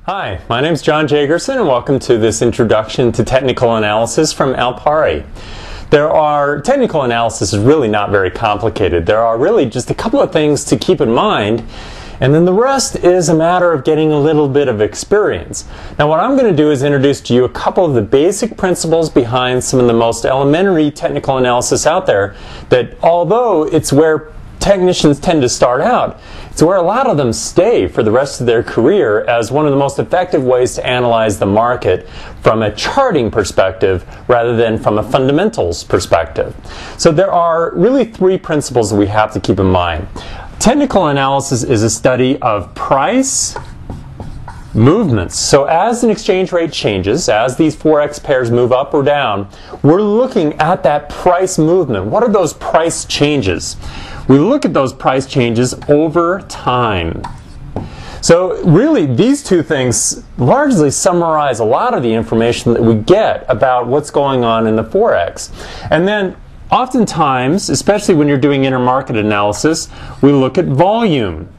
Hi, my name is John Jagerson and welcome to this introduction to technical analysis from Alpari. Technical analysis is really not very complicated. There are really just a couple of things to keep in mind, and then the rest is a matter of getting a little bit of experience. Now what I'm going to do is introduce to you a couple of the basic principles behind some of the most elementary technical analysis out there that, although it's where technicians tend to start out, it's where a lot of them stay for the rest of their career as one of the most effective ways to analyze the market from a charting perspective rather than from a fundamentals perspective. So there are really three principles that we have to keep in mind. Technical analysis is a study of price movements. So as an exchange rate changes, as these forex pairs move up or down, we're looking at that price movement. What are those price changes? We look at those price changes over time. So really these two things largely summarize a lot of the information that we get about what's going on in the forex. And then oftentimes, especially when you're doing intermarket analysis, we look at volume.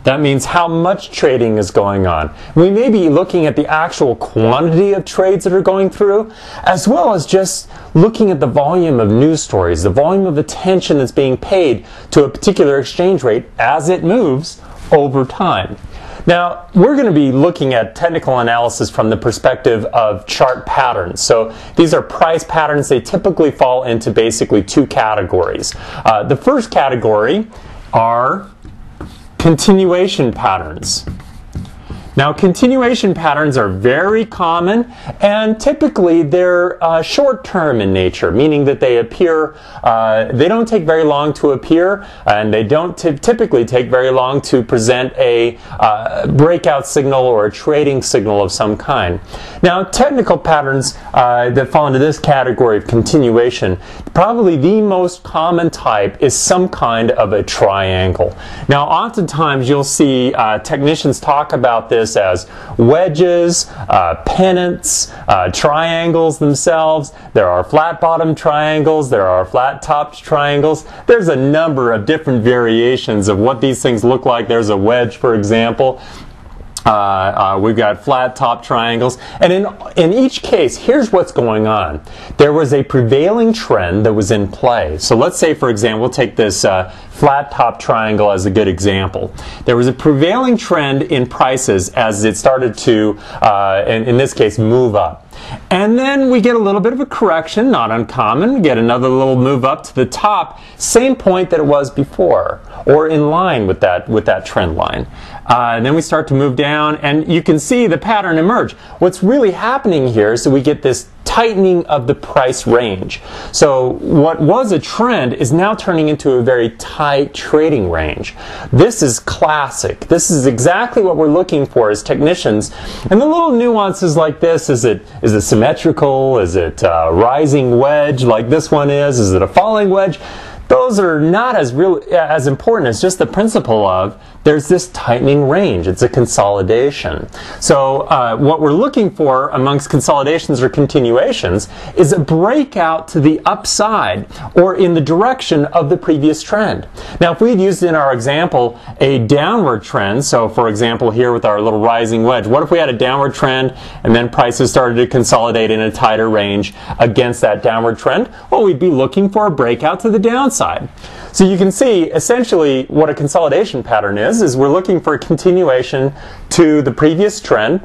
That means how much trading is going on. We may be looking at the actual quantity of trades that are going through, as well as just looking at the volume of news stories, the volume of attention that's being paid to a particular exchange rate as it moves over time. Now, we're going to be looking at technical analysis from the perspective of chart patterns. So these are price patterns. They typically fall into basically two categories. The first category are continuation patterns. Now, continuation patterns are very common, and typically they're short-term in nature, meaning that they appear, they don't take very long to appear, and they don't typically take very long to present a breakout signal or a trading signal of some kind. Now, technical patterns that fall into this category of continuation, probably the most common type is some kind of a triangle. Now, oftentimes you'll see technicians talk about this as wedges, pennants, triangles themselves. There are flat bottom triangles, there are flat topped triangles. There's a number of different variations of what these things look like. There's a wedge, for example. We've got flat top triangles, and in each case, here's what's going on. There was a prevailing trend that was in play. So let's say, for example, we'll take this flat top triangle as a good example. There was a prevailing trend in prices as it started to, in this case, move up. And then we get a little bit of a correction, not uncommon. We get another little move up to the top, same point that it was before, or in line with that trend line. And then we start to move down, and you can see the pattern emerge. What's really happening here is that we get this tightening of the price range. So what was a trend is now turning into a very tight trading range. This is classic. This is exactly what we're looking for as technicians. And the little nuances like this, is it symmetrical? Is it a rising wedge like this one is? Is it a falling wedge? Those are not as important as just the principle of there's this tightening range. It's a consolidation. So what we're looking for amongst consolidations or continuations is a breakout to the upside or in the direction of the previous trend. Now, if we'd used in our example a downward trend, so for example here with our little rising wedge, what if we had a downward trend and then prices started to consolidate in a tighter range against that downward trend? Well, we'd be looking for a breakout to the downside. So you can see essentially what a consolidation pattern is we're looking for a continuation to the previous trend.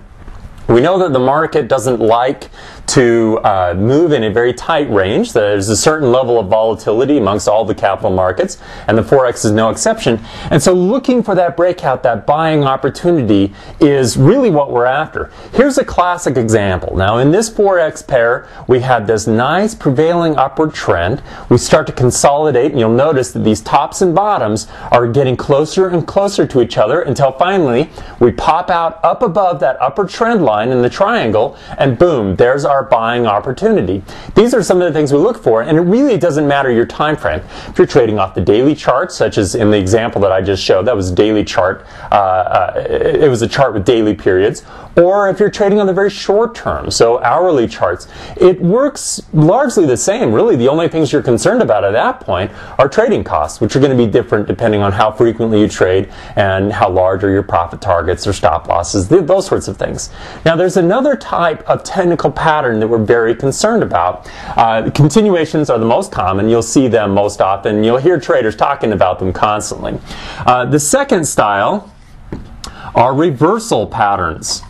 We know that the market doesn't like to move in a very tight range. There's a certain level of volatility amongst all the capital markets, and the Forex is no exception. And so looking for that breakout, that buying opportunity, is really what we're after. Here's a classic example. Now in this Forex pair, we had this nice prevailing upward trend. We start to consolidate, and you'll notice that these tops and bottoms are getting closer and closer to each other until finally we pop out up above that upper trend line in the triangle, and boom, there's our start buying opportunity. These are some of the things we look for, and it really doesn't matter your time frame. If you're trading off the daily chart, such as in the example that I just showed, that was a daily chart. It was a chart with daily periods. Or if you're trading on the very short term, so hourly charts, it works largely the same. Really, the only things you're concerned about at that point are trading costs, which are going to be different depending on how frequently you trade and how large are your profit targets or stop losses, those sorts of things. Now, there's another type of technical pattern that we're very concerned about. Continuations are the most common. You'll see them most often. You'll hear traders talking about them constantly. The second style are reversal patterns.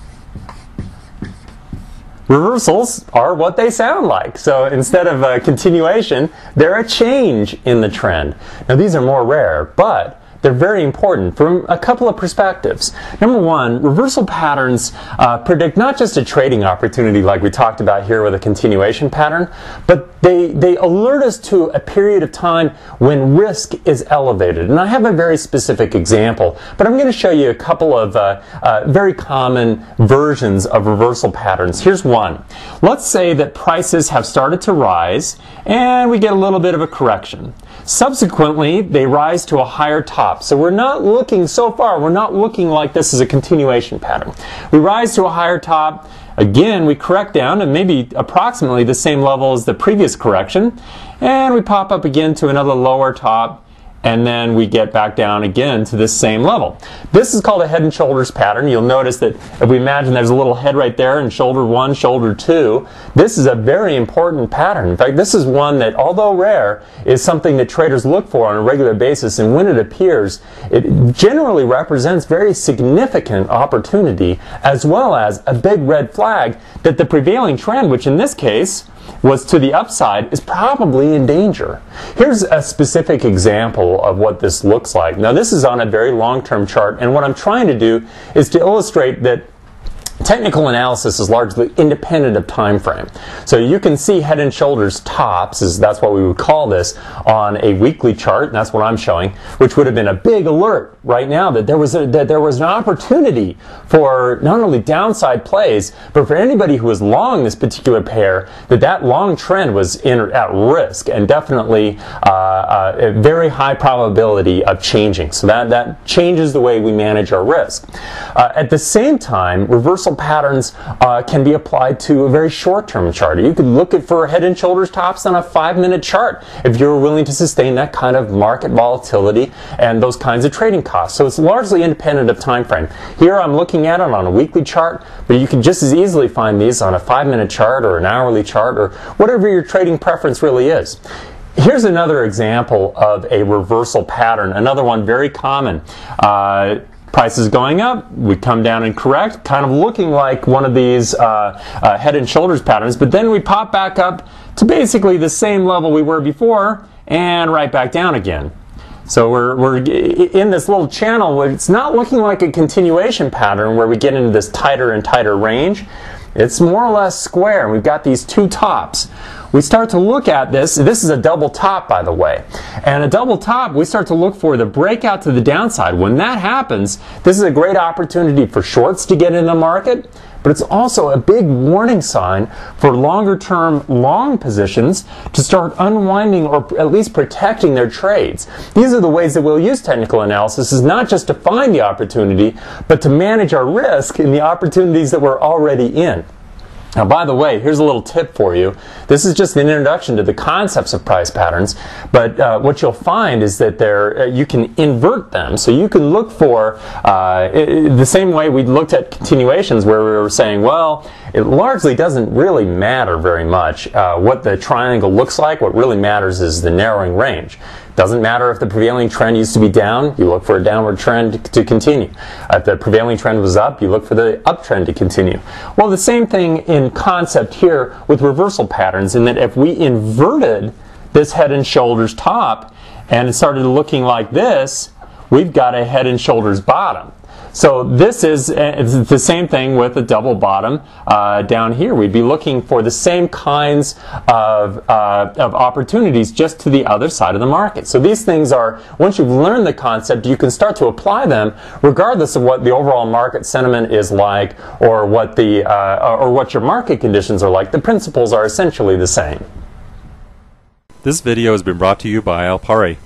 Reversals are what they sound like. So instead of a continuation, they're a change in the trend. Now these are more rare, but they're very important from a couple of perspectives. Number one, reversal patterns predict not just a trading opportunity like we talked about here with a continuation pattern, but they alert us to a period of time when risk is elevated. And I have a very specific example, but I'm going to show you a couple of very common versions of reversal patterns. Here's one. Let's say that prices have started to rise and we get a little bit of a correction. Subsequently, they rise to a higher top. So we're not looking so far, we're not looking like this is a continuation pattern. We rise to a higher top. Again, we correct down to maybe approximately the same level as the previous correction. And we pop up again to another lower top. And then we get back down again to this same level. This is called a head and shoulders pattern. You'll notice that if we imagine there's a little head right there and shoulder one, shoulder two, this is a very important pattern. In fact, this is one that, although rare, is something that traders look for on a regular basis, and when it appears, it generally represents very significant opportunity as well as a big red flag that the prevailing trend, which in this case was to the upside, is probably in danger. Here's a specific example of what this looks like. Now this is on a very long-term chart, and what I'm trying to do is to illustrate that technical analysis is largely independent of time frame. So you can see head and shoulders tops, that's what we would call this, on a weekly chart, and that's what I'm showing, which would have been a big alert right now that there was an opportunity for not only downside plays, but for anybody who was long this particular pair, that long trend was at risk and definitely a very high probability of changing. So that changes the way we manage our risk. At the same time, reversal patterns can be applied to a very short-term chart. You could look for head and shoulders tops on a 5-minute chart if you're willing to sustain that kind of market volatility and those kinds of trading costs. So it's largely independent of time frame. Here I'm looking at it on a weekly chart, but you can just as easily find these on a 5-minute chart or an hourly chart or whatever your trading preference really is. Here's another example of a reversal pattern, another one very common. Prices going up, we come down and correct, kind of looking like one of these head and shoulders patterns, but then we pop back up to basically the same level we were before and right back down again. So we're in this little channel where it's not looking like a continuation pattern where we get into this tighter and tighter range. It's more or less square, and we've got these two tops. We start to look at this. This is a double top, by the way. And a double top, we start to look for the breakout to the downside. When that happens, this is a great opportunity for shorts to get in the market, but it's also a big warning sign for longer-term long positions to start unwinding or at least protecting their trades. These are the ways that we'll use technical analysis, is not just to find the opportunity, but to manage our risk in the opportunities that we're already in. Now, by the way, here's a little tip for you. This is just an introduction to the concepts of price patterns, but what you'll find is that you can invert them. So you can look for the same way we looked at continuations, where we were saying, well, it largely doesn't really matter very much what the triangle looks like. What really matters is the narrowing range. Doesn't matter if the prevailing trend used to be down, you look for a downward trend to continue. If the prevailing trend was up, you look for the uptrend to continue. Well, the same thing in concept here with reversal patterns, in that if we inverted this head and shoulders top and it started looking like this, we've got a head and shoulders bottom. So this is it's the same thing with a double bottom down here. We'd be looking for the same kinds of opportunities just to the other side of the market. So these things are, once you've learned the concept, you can start to apply them regardless of what the overall market sentiment is like, or what your market conditions are like. The principles are essentially the same. This video has been brought to you by Alpari.